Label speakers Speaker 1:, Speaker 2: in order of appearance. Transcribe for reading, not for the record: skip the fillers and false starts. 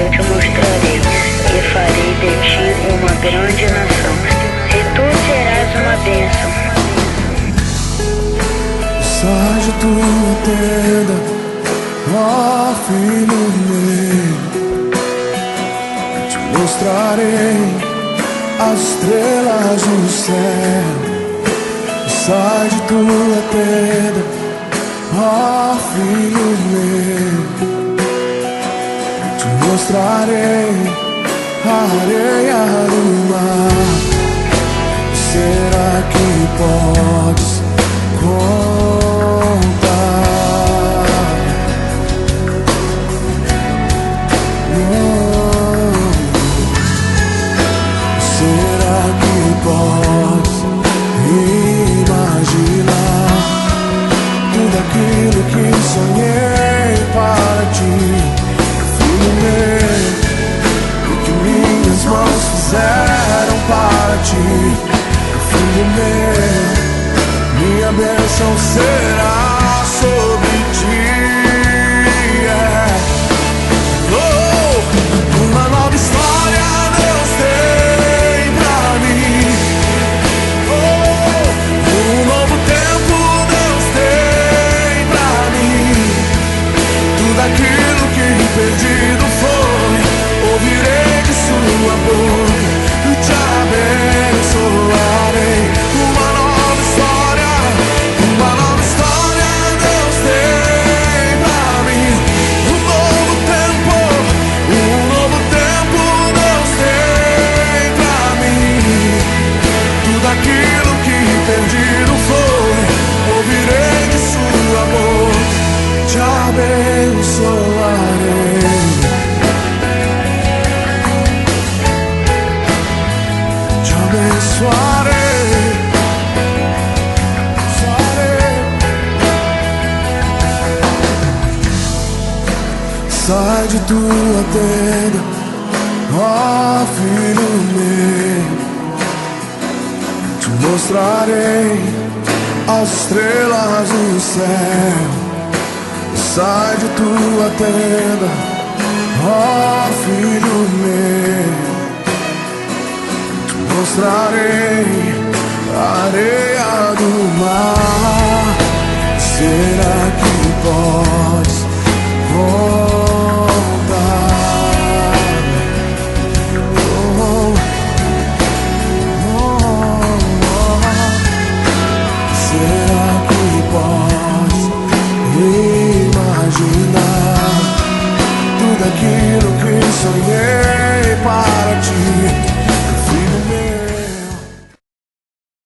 Speaker 1: eu te mostrarei e farei de ti uma grande nação, e tu serás uma bênção.
Speaker 2: Sai de tua tenda, ó filho meu, te mostrarei as estrelas do céu. Sai de tua tenda, ó filho meu, te mostrarei a areia do mar. Será que podes contar? Será que podes imaginar tudo aquilo que sonhei para ti, filho meu? O que minhas mãos fizeram para ti, filho meu? Minha bênção será sobre ti. Oh, uma nova história Deus tem pra mim. Oh, um novo tempo Deus tem pra mim. Tudo aquilo que perdido foi, ouvirei de sua boca e te abençoarei. Aquilo que perdido foi, ouvirei de sua boca, te abençoarei. Te abençoarei. Sai de tua tenda, ó filho meu, te mostrarei as estrelas do céu. Sai de tua tenda, ó filho meu, te mostrarei a areia do mar. Será que podes contar? Será que podes imaginar tudo aquilo que sonhei para ti?